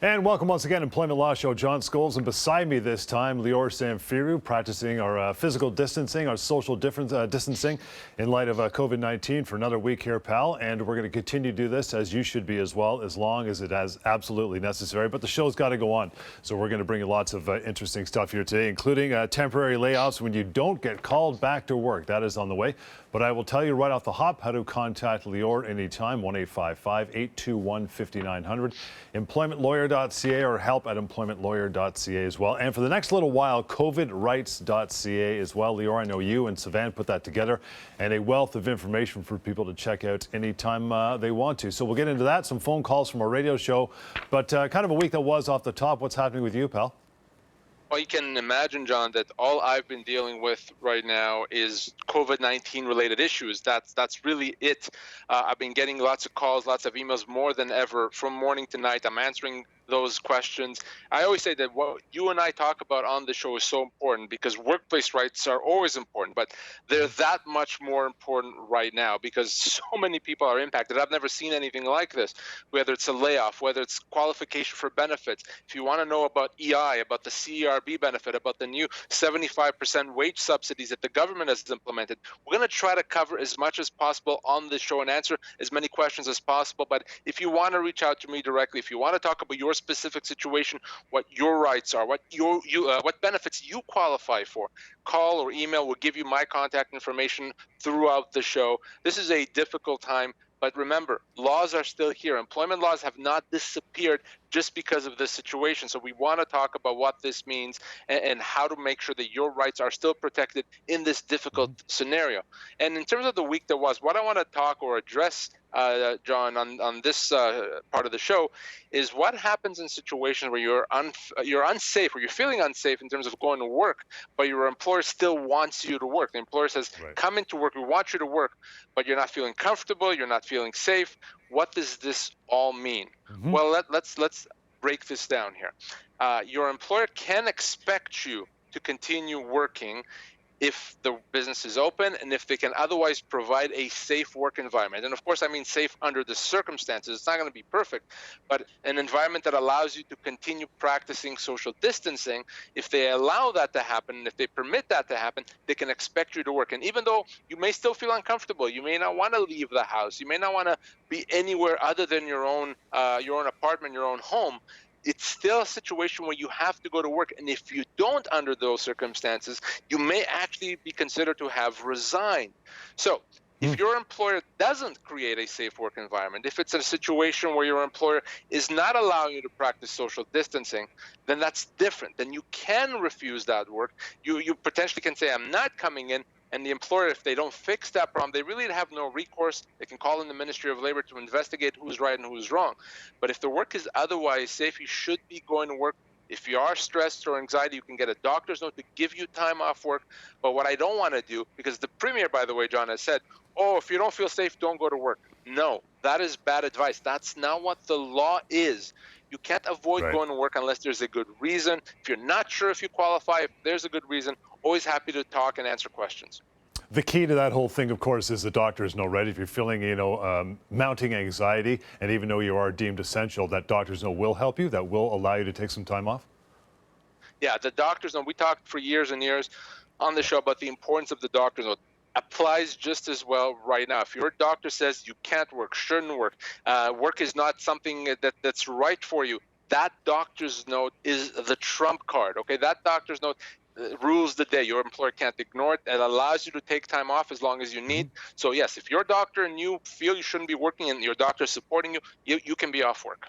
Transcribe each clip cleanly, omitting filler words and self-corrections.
And welcome once again, Employment Law Show. John Scholes, and beside me this time, Lior Samfiru, practicing our physical distancing, our social distancing in light of COVID-19 for another week here, pal. And we're going to continue to do this, as you should be as well, as long as it is absolutely necessary. But the show's got to go on. So we're going to bring you lots of interesting stuff here today, including temporary layoffs when you don't get called back to work. That is on the way. But I will tell you right off the hop how to contact Lior anytime, 1-855-821-5900, employmentlawyer.ca or help@employmentlawyer.ca as well. And for the next little while, covidrights.ca as well. Lior, I know you and Savan put that together, and a wealth of information for people to check out anytime they want to. So we'll get into that, some phone calls from our radio show, but kind of a week that was off the top. What's happening with you, pal? Well, you can imagine, John, that all I've been dealing with right now is COVID-19 related issues. That's really it. I've been getting lots of calls, lots of emails, more than ever from morning to night. I'm answering those questions. I always say that what you and I talk about on the show is so important because workplace rights are always important, but they're that much more important right now because so many people are impacted. I've never seen anything like this, whether it's a layoff, whether it's qualification for benefits. If you want to know about EI, about the CERB benefit, about the new 75% wage subsidies that the government has implemented, we're going to try to cover as much as possible on this show and answer as many questions as possible. But if you want to reach out to me directly, if you want to talk about your specific situation, what your rights are, what benefits you qualify for, call or email. We'll give you my contact information throughout the show. This is a difficult time, but remember, laws are still here. Employment laws have not disappeared just because of this situation. So we want to talk about what this means and how to make sure that your rights are still protected in this difficult scenario. And in terms of the week that was, what I want to talk or address, John, on this part of the show is what happens in situations where you're unsafe or you're feeling unsafe in terms of going to work, but your employer still wants you to work. The employer says, come into work, we want you to work, but you're not feeling comfortable, you're not feeling safe. What does this all mean? Well, let's break this down here. Your employer can expect you to continue working if the business is open and if they can otherwise provide a safe work environment. And of course, I mean safe under the circumstances. It's not going to be perfect, but an environment that allows you to continue practicing social distancing. If they allow that to happen, and if they permit that to happen, they can expect you to work. And even though you may still feel uncomfortable, you may not want to leave the house, you may not want to be anywhere other than your own apartment, your own home, it's still a situation where you have to go to work. And if you don't under those circumstances, you may actually be considered to have resigned. So if your employer doesn't create a safe work environment, if it's a situation where your employer is not allowing you to practice social distancing, then that's different. Then you can refuse that work. You potentially can say, I'm not coming in. And the employer, if they don't fix that problem, they really have no recourse. They can call in the Ministry of Labor to investigate who's right and who's wrong. But if the work is otherwise safe, you should be going to work. If you are stressed or anxiety, you can get a doctor's note to give you time off work. But what I don't want to do, because the Premier, by the way, John, has said, oh, if you don't feel safe, don't go to work. No, that is bad advice. That's not what the law is. You can't avoid going to work unless there's a good reason. If you're not sure if you qualify, if there's a good reason, always happy to talk and answer questions. The key to that whole thing, of course, is the doctors know, right? If you're feeling, mounting anxiety, and even though you are deemed essential, that doctors know will help you, that will allow you to take some time off? Yeah, the doctors know. We talked for years and years on the show about the importance of the doctor's note. Applies just as well right now. If your doctor says you can't work, shouldn't work, work is not something that's right for you, that doctor's note is the trump card, okay? That doctor's note rules the day. Your employer can't ignore it. It allows you to take time off as long as you need. So yes, if your doctor and you feel you shouldn't be working and your doctor is supporting you, you can be off work.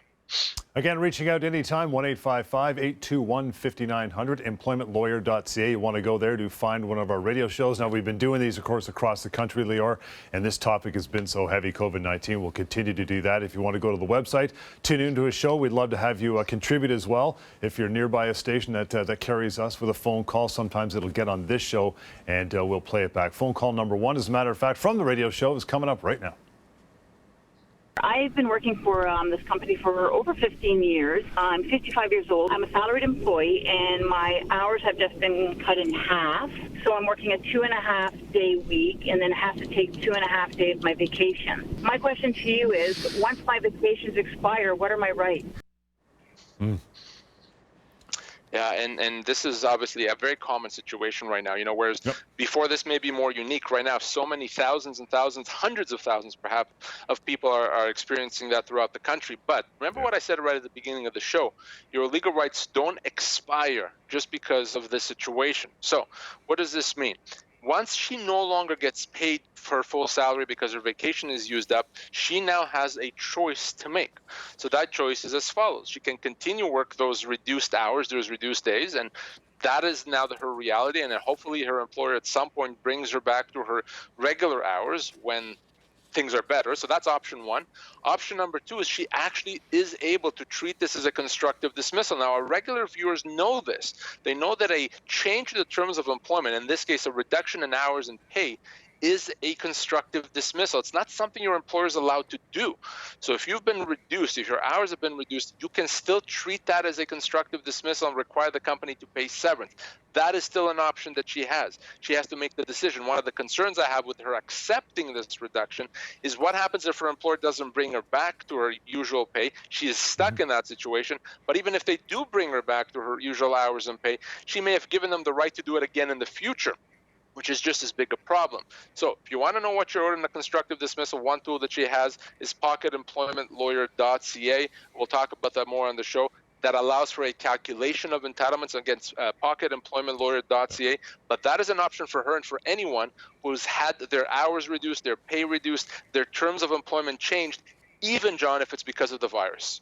Again, reaching out anytime, 1-855-821-5900, employmentlawyer.ca. You want to go there to find one of our radio shows. Now, we've been doing these, of course, across the country, Lior, and this topic has been so heavy, COVID-19. We'll continue to do that. If you want to go to the website, tune into a show. We'd love to have you contribute as well. If you're nearby a station that carries us with a phone call, sometimes it'll get on this show, and we'll play it back. Phone call number 1, as a matter of fact, from the radio show is coming up right now. I've been working for this company for over 15 years. I'm 55 years old. I'm a salaried employee, and my hours have just been cut in half. So I'm working a 2.5-day week, and then have to take 2.5 days of my vacation. My question to you is, once my vacations expire, what are my rights? Yeah, and this is obviously a very common situation right now, whereas before this may be more unique. Right now, so many thousands and thousands, hundreds of thousands perhaps, of people are experiencing that throughout the country. But remember what I said right at the beginning of the show, your legal rights don't expire just because of this situation. So what does this mean? Once she no longer gets paid for her full salary because her vacation is used up, she now has a choice to make. So that choice is as follows. She can continue work those reduced hours, those reduced days, and that is now her reality, and then hopefully her employer at some point brings her back to her regular hours when things are better. So that's option one. Option number two is she actually is able to treat this as a constructive dismissal. Now, our regular viewers know this. They know that a change to the terms of employment, in this case, a reduction in hours and pay, is a constructive dismissal. It's not something your employer is allowed to do. So if you've been reduced, if your hours have been reduced, you can still treat that as a constructive dismissal and require the company to pay severance. That is still an option that she has. She has to make the decision. One of the concerns I have with her accepting this reduction is what happens if her employer doesn't bring her back to her usual pay. She is stuck in that situation. But even if they do bring her back to her usual hours and pay, she may have given them the right to do it again in the future, which is just as big a problem. So if you want to know what you're owed in the constructive dismissal, one tool that she has is pocketemploymentlawyer.ca. We'll talk about that more on the show. That allows for a calculation of entitlements against pocketemploymentlawyer.ca. But that is an option for her and for anyone who's had their hours reduced, their pay reduced, their terms of employment changed, even, John, if it's because of the virus.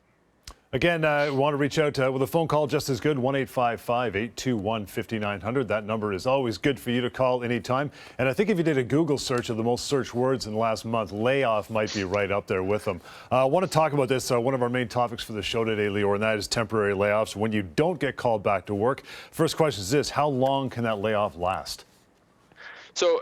Again, want to reach out with a phone call just as good, 1-855-821-5900. That number is always good for you to call anytime. And I think if you did a Google search of the most searched words in the last month, layoff might be right up there with them. I want to talk about this, one of our main topics for the show today, Lior, and that is temporary layoffs. When you don't get called back to work, first question is this: how long can that layoff last? So,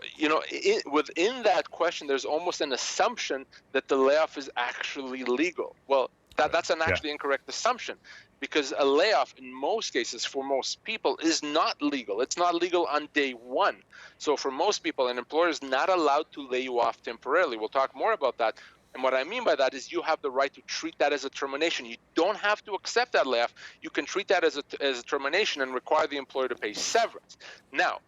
within that question, there's almost an assumption that the layoff is actually legal. Well, that's an actually incorrect assumption, because a layoff in most cases for most people is not legal. It's not legal on day one. So for most people, an employer is not allowed to lay you off temporarily. We'll talk more about that. And what I mean by that is you have the right to treat that as a termination. You don't have to accept that layoff. You can treat that as a termination and require the employer to pay severance. Now,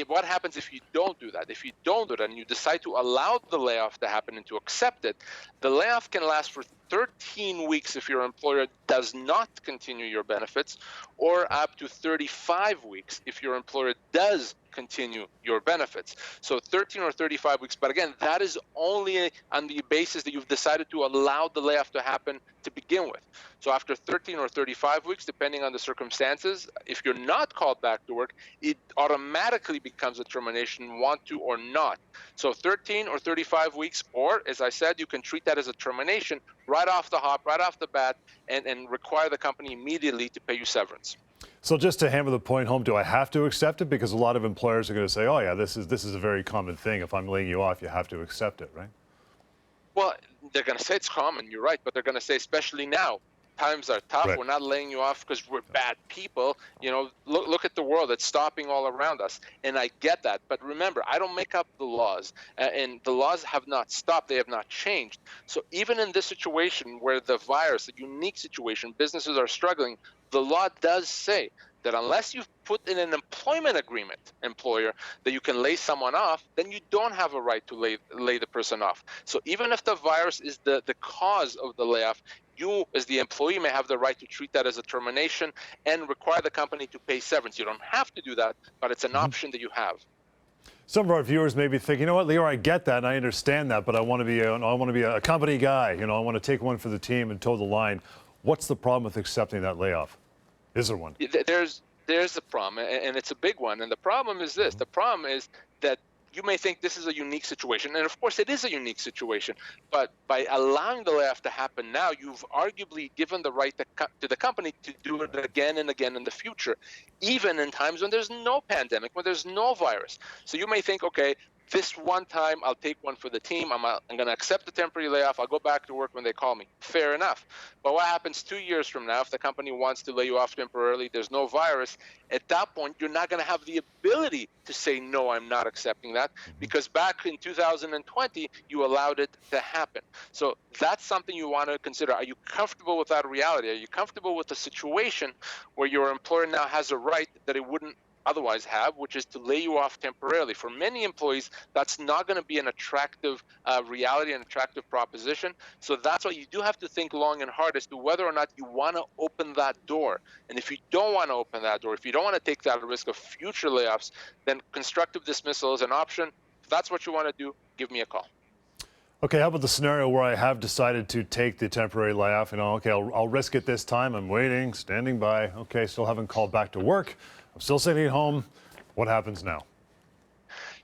what happens if you don't do that? If you don't do that and you decide to allow the layoff to happen and to accept it, the layoff can last for 13 weeks if your employer does not continue your benefits, or up to 35 weeks if your employer does continue your benefits. So 13 or 35 weeks, but again, that is only on the basis that you've decided to allow the layoff to happen to begin with. So after 13 or 35 weeks, depending on the circumstances, if you're not called back to work, it automatically becomes a termination, want to or not. So 13 or 35 weeks, or as I said, you can treat that as a termination right off the hop, right off the bat, and require the company immediately to pay you severance. So just to hammer the point home, do I have to accept it? Because a lot of employers are going to say, oh yeah, this is a very common thing. If I'm laying you off, you have to accept it, right? Well, they're going to say it's common, you're right, but they're going to say, especially now, times are tough. We're not laying you off because we're bad people. Look at the world. It's stopping all around us. And I get that. But remember, I don't make up the laws. And the laws have not stopped. They have not changed. So even in this situation where the virus, a unique situation, businesses are struggling, the law does say that unless you've put in an employment agreement, employer, that you can lay someone off, then you don't have a right to lay the person off. So even if the virus is the cause of the layoff, you, as the employee, may have the right to treat that as a termination and require the company to pay severance. You don't have to do that, but it's an option that you have. Some of our viewers may be thinking, you know what, Lior, I get that and I understand that, but I want to be a company guy. I want to take one for the team and toe the line. What's the problem with accepting that layoff? Is there one? There's a problem, and it's a big one. And the problem is this. The problem is that you may think this is a unique situation, and of course it is a unique situation, but by allowing the layoff to happen now, you've arguably given the right to the company to do it again and again in the future, even in times when there's no pandemic, when there's no virus. So you may think, okay, this one time, I'll take one for the team. I'm going to accept the temporary layoff. I'll go back to work when they call me. Fair enough. But what happens 2 years from now if the company wants to lay you off temporarily, there's no virus, at that point, you're not going to have the ability to say, no, I'm not accepting that, because back in 2020, you allowed it to happen. So that's something you want to consider. Are you comfortable with that reality? Are you comfortable with the situation where your employer now has a right that it wouldn't otherwise have, which is to lay you off temporarily? For many employees, that's not going to be an attractive reality, an attractive proposition. So that's why you do have to think long and hard as to whether or not you want to open that door. And if you don't want to open that door, if you don't want to take that risk of future layoffs, then constructive dismissal is an option. If that's what you want to do, give me a call. Okay, how about the scenario where I have decided to take the temporary layoff? Okay, I'll risk it this time. I'm waiting, standing by. Okay, still haven't called back to work. I'm still sitting at home. What happens now?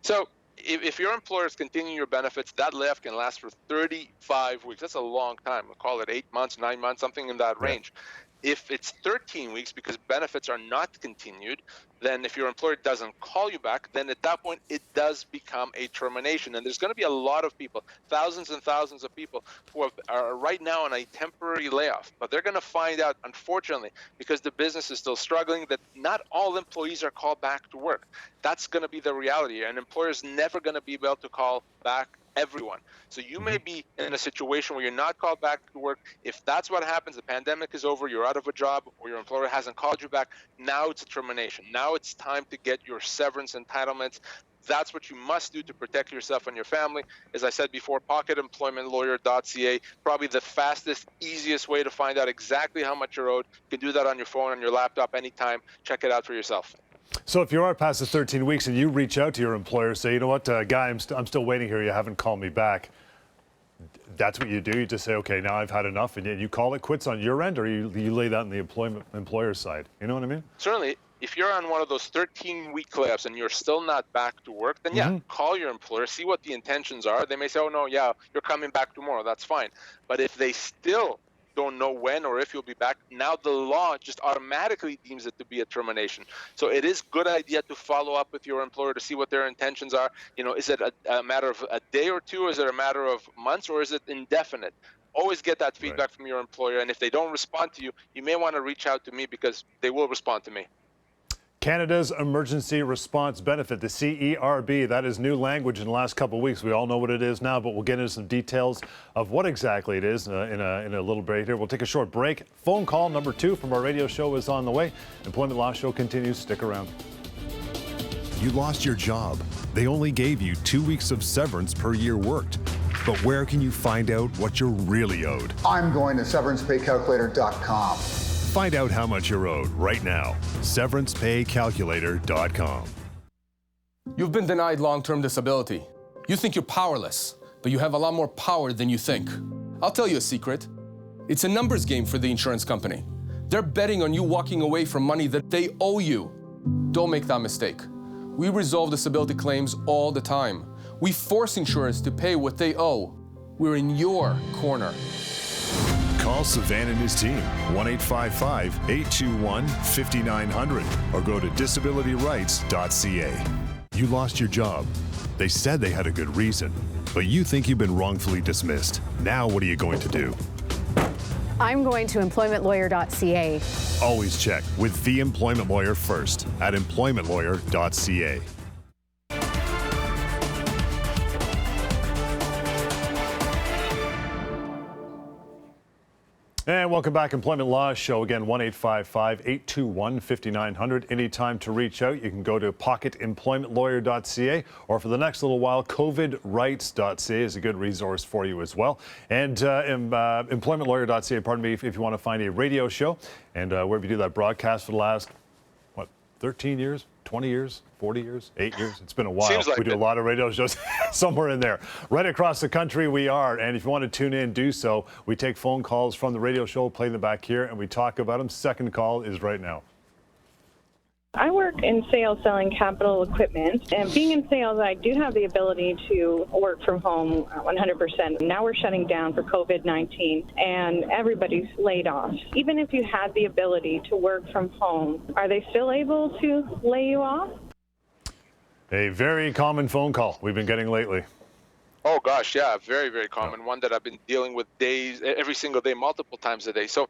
So if your employer is continuing your benefits, that layoff can last for 35 weeks. That's a long time. We'll call it 8 months, 9 months, something in that range. If it's 13 weeks because benefits are not continued, then if your employer doesn't call you back, then at that point it does become a termination. And there's going to be a lot of people, thousands and thousands of people who are right now on a temporary layoff. But they're going to find out, unfortunately, because the business is still struggling, that not all employees are called back to work. That's going to be the reality. An employer is never going to be able to call back everyone. So you may be in a situation where you're not called back to work. If that's what happens, the pandemic is over, you're out of a job, or your employer hasn't called you back, now it's a termination. Now it's time to get your severance entitlements. That's what you must do to protect yourself and your family. As I said before, pocketemploymentlawyer.ca, probably the fastest, easiest way to find out exactly how much you're owed. You can do that on your phone, on your laptop, anytime. Check it out for yourself. So if you are past the 13 weeks and you reach out to your employer, say, you know what, guy, I'm still waiting here. You haven't called me back. That's what you do. You just say, okay, now I've had enough, and you call it quits on your end, or you lay that on the employer side. You know what I mean? Certainly. If you're on one of those 13-week layoffs and you're still not back to work, then call your employer, see what the intentions are. They may say, oh, no, yeah, you're coming back tomorrow. That's fine. But if they still don't know when or if you'll be back, now the law just automatically deems it to be a termination. So it is a good idea to follow up with your employer to see what their intentions are. You know, is it a matter of a day or two? Is it a matter of months, or is it indefinite? Always get that feedback from your employer. And if they don't respond to you, you may want to reach out to me, because they will respond to me. Canada's Emergency Response Benefit, the CERB, that is new language in the last couple of weeks. We all know what it is now, but we'll get into some details of what exactly it is in a little break here. We'll take a short break. Phone call number 2 from our radio show is on the way. Employment Law Show continues. Stick around. You lost your job. They only gave you 2 weeks of severance per year worked. But where can you find out what you're really owed? I'm going to severancepaycalculator.com. Find out how much you're owed right now. Severancepaycalculator.com. You've been denied long-term disability. You think you're powerless, but you have a lot more power than you think. I'll tell you a secret. It's a numbers game for the insurance company. They're betting on you walking away from money that they owe you. Don't make that mistake. We resolve disability claims all the time. We force insurers to pay what they owe. We're in your corner. Call Savan and his team, 1-855-821-5900, or go to disabilityrights.ca. You lost your job. They said they had a good reason, but you think you've been wrongfully dismissed. Now what are you going to do? I'm going to employmentlawyer.ca. Always check with the employment lawyer first at employmentlawyer.ca. And welcome back, Employment Law Show. Again, 1-855-821-5900. Anytime to reach out, you can go to pocketemploymentlawyer.ca, or for the next little while, covidrights.ca is a good resource for you as well. And employmentlawyer.ca, pardon me, if you want to find a radio show, and where we do that broadcast for the last, 13 years, 20 years, 40 years, 8 years. It's been a while. Seems like we do a lot of radio shows somewhere in there. Right across the country we are. And if you want to tune in, do so. We take phone calls from the radio show, play them back here, and we talk about them. Second call is right now. I work in sales selling capital equipment, and being in sales, I do have the ability to work from home 100%. Now we're shutting down for COVID-19, and everybody's laid off. Even if you had the ability to work from home, are they still able to lay you off? A very common phone call we've been getting lately. Oh gosh, yeah, very, very common. One that I've been dealing with every single day, multiple times a day. So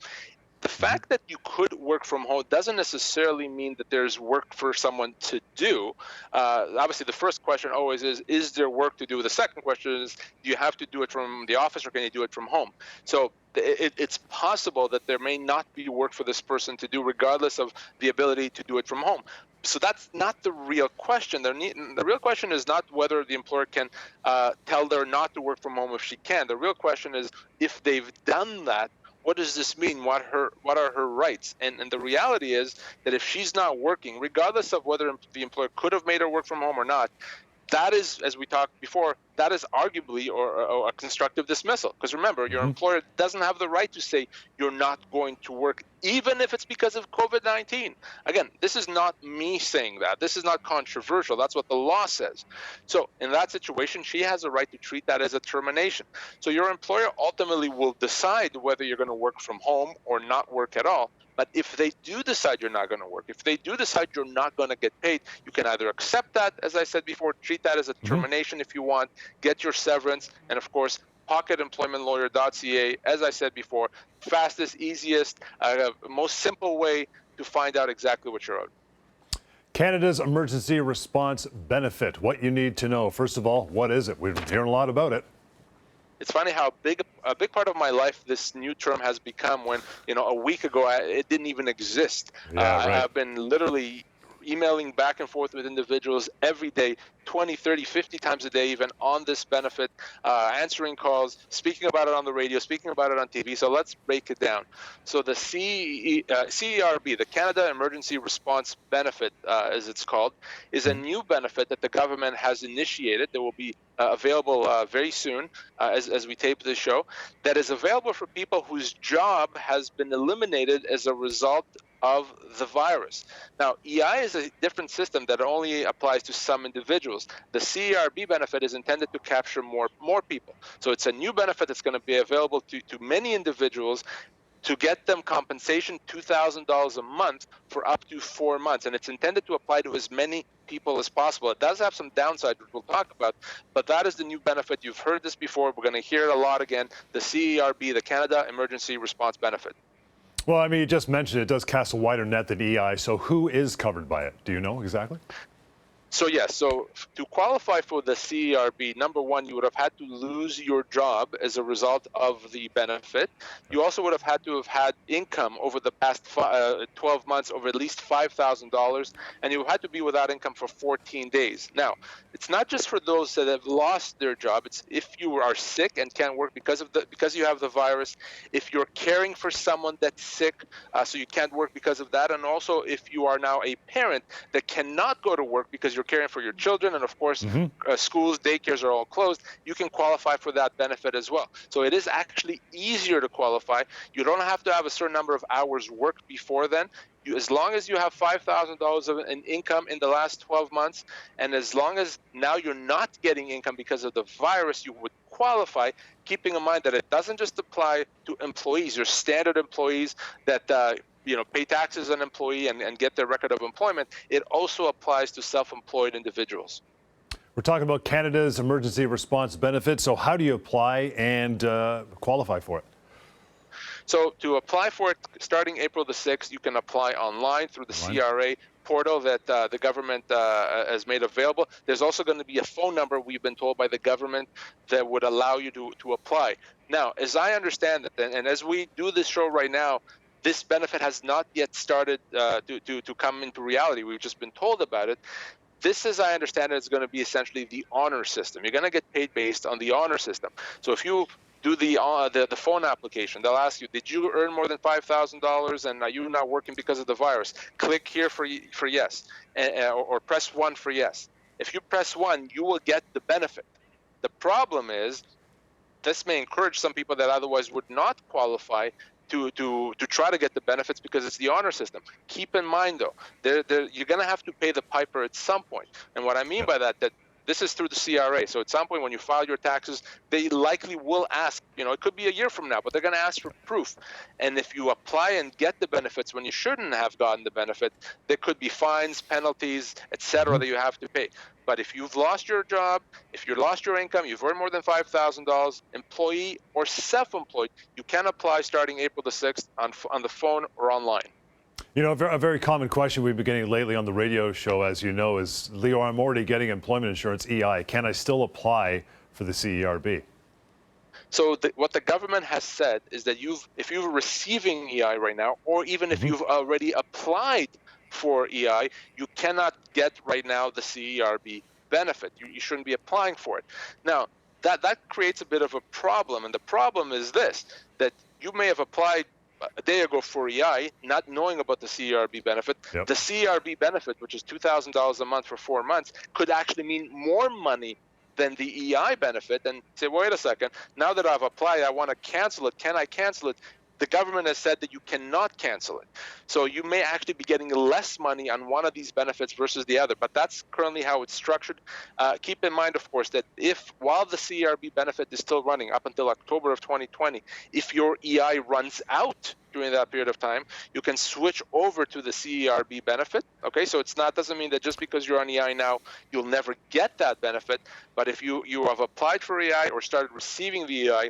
the fact that you could work from home doesn't necessarily mean that there's work for someone to do. Obviously, the first question always is there work to do? The second question is, do you have to do it from the office or can you do it from home? So it's possible that there may not be work for this person to do regardless of the ability to do it from home. So that's not the real question. The real question is not whether the employer can tell her not to work from home if she can. The real question is, if they've done that, what does this mean? What are her rights? And the reality is that if she's not working, regardless of whether the employer could have made her work from home or not, that is, as we talked before, that is arguably or a constructive dismissal. Because remember, your employer doesn't have the right to say you're not going to work, even if it's because of COVID-19. Again, this is not me saying that. This is not controversial. That's what the law says. So in that situation, she has a right to treat that as a termination. So your employer ultimately will decide whether you're going to work from home or not work at all. But if they do decide you're not going to work, if they do decide you're not going to get paid, you can either accept that, as I said before, treat that as a termination if you want, get your severance, and of course, pocketemploymentlawyer.ca, as I said before, fastest, easiest, most simple way to find out exactly what you're owed. Canada's emergency response benefit, what you need to know. First of all, what is it? We've been hearing a lot about it. It's funny how a big part of my life this new term has become when, a week ago, it didn't even exist. Yeah, right. I've been literally emailing back and forth with individuals every day, 20, 30, 50 times a day, even on this benefit, answering calls, speaking about it on the radio, speaking about it on TV. So let's break it down. So the CERB, the Canada Emergency Response Benefit, as it's called, is a new benefit that the government has initiated that will be available very soon as we tape this show, that is available for people whose job has been eliminated as a result of the virus. Now, EI is a different system that only applies to some individuals. The CERB benefit is intended to capture more people. So it's a new benefit that's going to be available to many individuals to get them compensation, $2,000 a month for up to 4 months. And it's intended to apply to as many people as possible. It does have some downsides, which we'll talk about, but that is the new benefit. You've heard this before. We're going to hear it a lot again. The CERB, the Canada Emergency Response Benefit. Well, I mean, you just mentioned it does cast a wider net than EI. So who is covered by it? Do you know exactly? So yes, so to qualify for the CERB, number one, you would have had to lose your job as a result of the benefit. You also would have had income over the past 12 months over at least $5,000, and you had to be without income for 14 days. Now, it's not just for those that have lost their job. It's if you are sick and can't work because you have the virus, if you're caring for someone that's sick, so you can't work because of that, and also if you are now a parent that cannot go to work because you're caring for your children, and of course, schools, daycares are all closed, you can qualify for that benefit as well. So it is actually easier to qualify. You don't have to have a certain number of hours worked before then. As long as you have $5,000 of an income in the last 12 months, and as long as now you're not getting income because of the virus, you would qualify, keeping in mind that it doesn't just apply to employees, your standard employees that pay taxes as an employee and get their record of employment. It also applies to self-employed individuals. We're talking about Canada's emergency response benefit. So how do you apply and qualify for it? So to apply for it, starting April the 6th, you can apply online through the CRA portal that the government has made available. There's also going to be a phone number, we've been told by the government, that would allow you to apply. Now, as I understand it, and as we do this show right now, this benefit has not yet started to come into reality. We've just been told about it. This, as I understand it, is going to be essentially the honor system. You're going to get paid based on the honor system. So if you do the phone application, they'll ask you, did you earn more than $5,000 and are you not working because of the virus? Click here for yes, or press 1 for yes. If you press 1, you will get the benefit. The problem is this may encourage some people that otherwise would not qualify to try to get the benefits because it's the honor system. Keep in mind, though, you're going to have to pay the piper at some point. And what I mean by that this is through the CRA. So at some point when you file your taxes, they likely will ask, it could be a year from now, but they're going to ask for proof. And if you apply and get the benefits when you shouldn't have gotten the benefit, there could be fines, penalties, etc. that you have to pay. But if you've lost your job, if you lost your income, you've earned more than $5,000, employee or self-employed, you can apply starting April the 6th on the phone or online. A very common question we've been getting lately on the radio show, as you know, is, Lior, I'm already getting employment insurance, EI. Can I still apply for the CERB? So what the government has said is that if you're receiving EI right now, or even if you've already applied for EI, you cannot get right now the CERB benefit. You shouldn't be applying for it. Now, that creates a bit of a problem, and the problem is this, that you may have applied a day ago for EI, not knowing about the CERB benefit. Yep. The CERB benefit, which is $2,000 a month for 4 months, could actually mean more money than the EI benefit, and say, wait a second, now that I've applied, I want to cancel it. Can I cancel it? The government has said that you cannot cancel it. So you may actually be getting less money on one of these benefits versus the other, but that's currently how it's structured. Keep in mind, of course, that while the CERB benefit is still running up until October of 2020, if your EI runs out during that period of time, you can switch over to the CERB benefit. Okay, so doesn't mean that just because you're on EI now, you'll never get that benefit. But if you have applied for EI or started receiving the EI,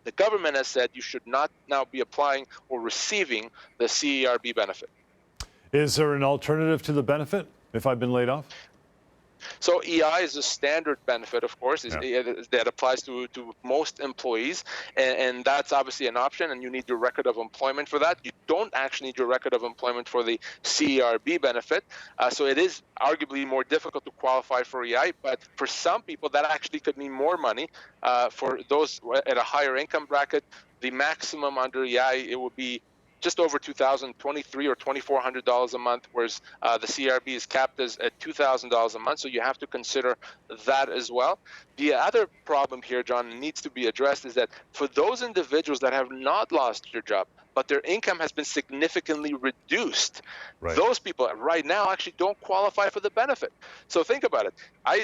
the government has said you should not now be applying or receiving the CERB benefit. Is there an alternative to the benefit if I've been laid off? So EI is a standard benefit, of course, that applies to most employees, and that's obviously an option, and you need your record of employment for that. You don't actually need your record of employment for the CERB benefit, so it is arguably more difficult to qualify for EI, but for some people that actually could mean more money. For those at a higher income bracket, the maximum under EI, it would be just over $2,000, $2,300 or $2,400 a month, whereas the CERB is capped at $2,000 a month, so you have to consider that as well. The other problem here, John, needs to be addressed is that for those individuals that have not lost their job, but their income has been significantly reduced, those people right now actually don't qualify for the benefit. So think about it.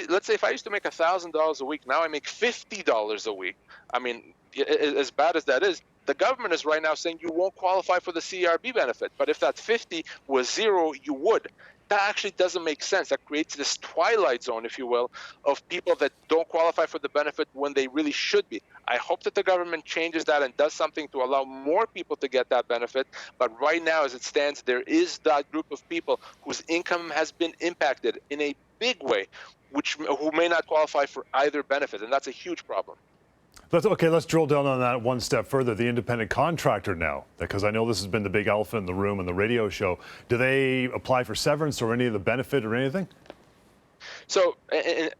Let's say if I used to make $1,000 a week, now I make $50 a week. I mean, as bad as that is, the government is right now saying you won't qualify for the CERB benefit, but if that 50 was zero, you would. That actually doesn't make sense. That creates this twilight zone, if you will, of people that don't qualify for the benefit when they really should be. I hope that the government changes that and does something to allow more people to get that benefit. But right now, as it stands, there is that group of people whose income has been impacted in a big way, who may not qualify for either benefit, and that's a huge problem. Let's drill down on that one step further. The independent contractor now, because I know this has been the big elephant in the room in the radio show. Do they apply for severance or any of the benefit or anything? So a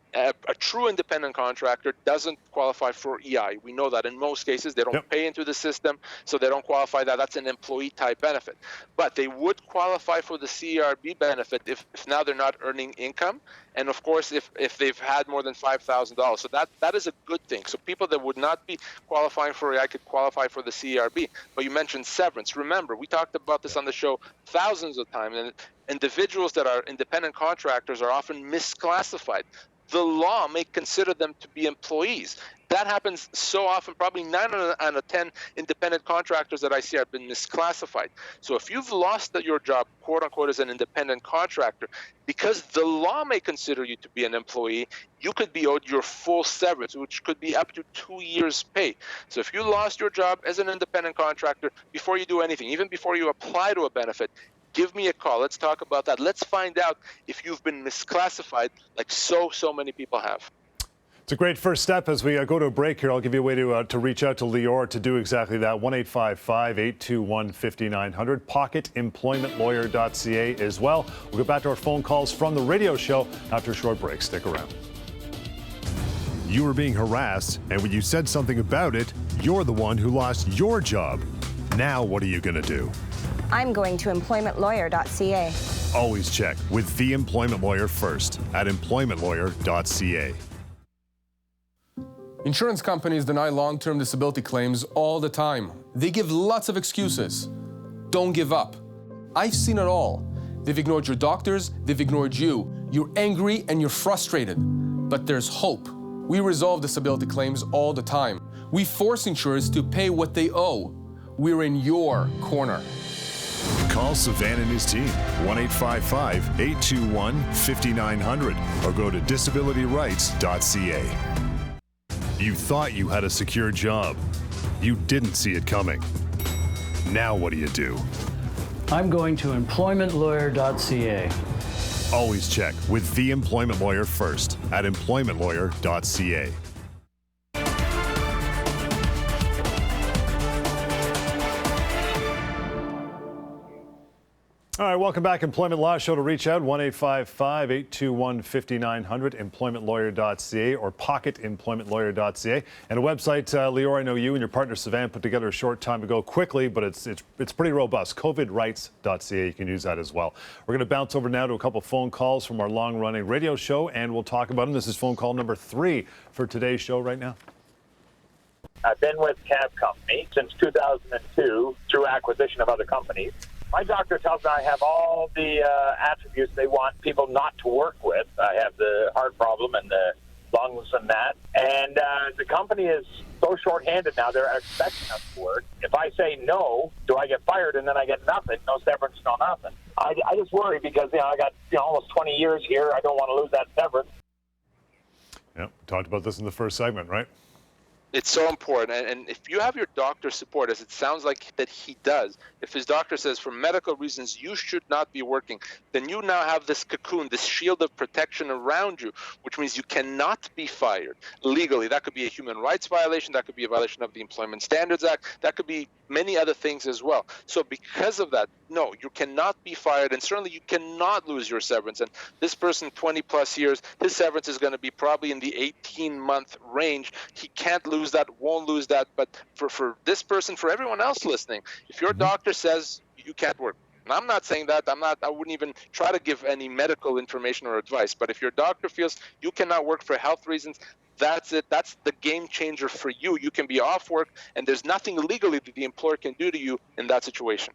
true independent contractor doesn't qualify for EI. We know that in most cases they don't pay into the system, so they don't qualify. That's an employee type benefit. But they would qualify for the CERB benefit if now they're not earning income, and of course if they've had more than $5,000. So that is a good thing. So people that would not be qualifying for EI could qualify for the CERB. But you mentioned severance. Remember, we talked about this on the show thousands of times, and individuals that are independent contractors are often misclassified. The law may consider them to be employees. That happens so often. Probably 9 out of 10 independent contractors that I see have been misclassified. So if you've lost your job, quote unquote, as an independent contractor, because the law may consider you to be an employee, you could be owed your full severance, which could be up to 2 years' pay. So if you lost your job as an independent contractor, before you do anything, even before you apply to a benefit, give me a call. Let's talk about that. Let's find out if you've been misclassified like so many people have. It's a great first step. As we go to a break here, I'll give you a way to reach out to Lior to do exactly that. 1-855-821-5900. PocketEmploymentLawyer.ca as well. We'll get back to our phone calls from the radio show after a short break. Stick around. You were being harassed, and when you said something about it, you're the one who lost your job. Now what are you going to do? I'm going to employmentlawyer.ca. Always check with the employment lawyer first at employmentlawyer.ca. Insurance companies deny long-term disability claims all the time. They give lots of excuses. Don't give up. I've seen it all. They've ignored your doctors, they've ignored you. You're angry and you're frustrated. But there's hope. We resolve disability claims all the time. We force insurers to pay what they owe. We're in your corner. Call Savan and his team, 1-855-821-5900, or go to disabilityrights.ca. You thought you had a secure job. You didn't see it coming. Now what do? I'm going to employmentlawyer.ca. Always check with the employment lawyer first at employmentlawyer.ca. All right, welcome back. Employment Law Show. To reach out, 1-855-821-5900, employmentlawyer.ca or pocketemploymentlawyer.ca. And a website, Lior, I know you and your partner Savan put together a short time ago quickly, but it's pretty robust. COVIDrights.ca. You can use that as well. We're going to bounce over now to a couple phone calls from our long-running radio show, and we'll talk about them. This is phone call number 3 for today's show right now. I've been with cab company since 2002 through acquisition of other companies. My doctor tells me I have all the attributes they want people not to work with. I have the heart problem and the lungs and that. And the company is so short-handed now, they're expecting us to work. If I say no, do I get fired and then I get nothing? No severance, no nothing. I just worry because, I got almost 20 years here. I don't want to lose that severance. Yeah, talked about this in the first segment, right? It's so important, and if you have your doctor's support, as it sounds like that he does, if his doctor says for medical reasons you should not be working, then you now have this cocoon, this shield of protection around you, which means you cannot be fired legally. That could be a human rights violation, that could be a violation of the Employment Standards Act, that could be many other things as well. So because of that, no, you cannot be fired, and certainly you cannot lose your severance. And this person, 20 plus years, his severance is going to be probably in the 18-month range. He can't lose that, won't lose that. But for this person, for everyone else listening, if your doctor says you can't work, and I'm not saying that, I wouldn't even try to give any medical information or advice, but if your doctor feels you cannot work for health reasons, that's it. That's the game changer for you. You can be off work, and there's nothing legally that the employer can do to you in that situation.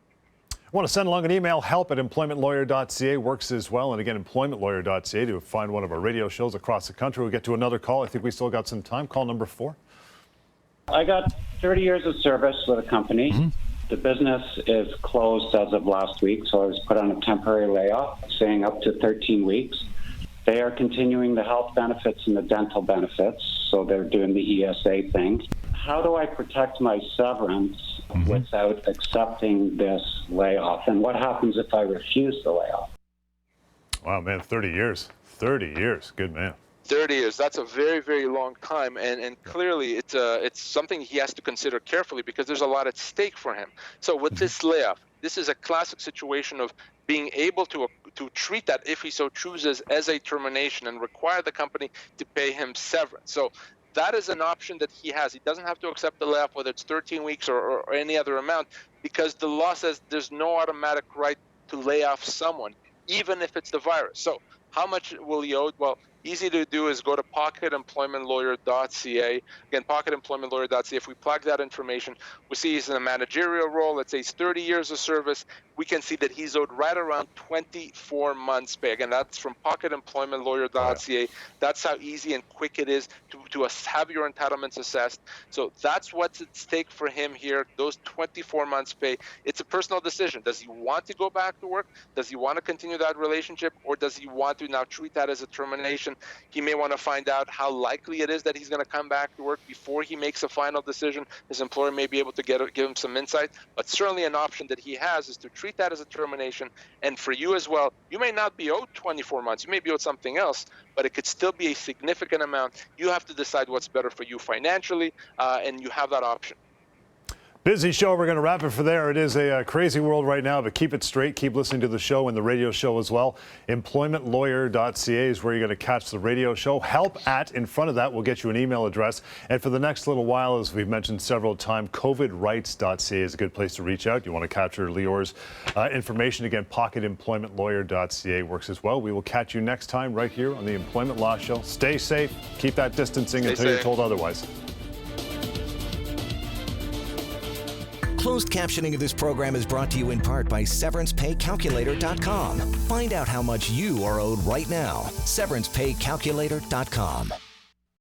I want to send along an email, help@employmentlawyer.ca works as well. And again, employmentlawyer.ca to find one of our radio shows across the country. We'll get to another call. I think we still got some time. Call number 4. I got 30 years of service with a company. Mm-hmm. The business is closed as of last week, so I was put on a temporary layoff, saying up to 13 weeks. They are continuing the health benefits and the dental benefits, so they're doing the ESA thing. How do I protect my severance without accepting this layoff? And what happens if I refuse the layoff? Wow, man, 30 years. 30 years. Good man. 30 years, that's a very, very long time, and clearly it's something he has to consider carefully because there's a lot at stake for him. So with this layoff, this is a classic situation of being able to treat that, if he so chooses, as a termination and require the company to pay him severance. So that is an option that he has. He doesn't have to accept the layoff, whether it's 13 weeks or any other amount, because the law says there's no automatic right to lay off someone, even if it's the virus. So how much will he owe? Well, easy to do is go to pocketemploymentlawyer.ca. Again, pocketemploymentlawyer.ca. If we plug that information, we see he's in a managerial role. Let's say he's 30 years of service. We can see that he's owed right around 24 months pay. Again, that's from pocketemploymentlawyer.ca. That's how easy and quick it is to have your entitlements assessed. So that's what's at stake for him here, those 24 months pay. It's a personal decision. Does he want to go back to work? Does he want to continue that relationship? Or does he want to now treat that as a termination? He may want to find out how likely it is that he's going to come back to work before he makes a final decision. His employer may be able to give him some insight, but certainly an option that he has is to treat that as a termination. And for you as well, you may not be owed 24 months. You may be owed something else, but it could still be a significant amount. You have to decide what's better for you financially, and you have that option. Busy show. We're going to wrap it for there. It is a crazy world right now, but keep it straight. Keep listening to the show and the radio show as well. Employmentlawyer.ca is where you're going to catch the radio show. Help at in front of that will get you an email address. And for the next little while, as we've mentioned several times, COVIDrights.ca is a good place to reach out. You want to capture Lior's information. Again, pocketemploymentlawyer.ca works as well. We will catch you next time right here on the Employment Law Show. Stay safe. Keep that distancing until you're told otherwise. Closed captioning of this program is brought to you in part by SeverancePayCalculator.com. Find out how much you are owed right now. SeverancePayCalculator.com.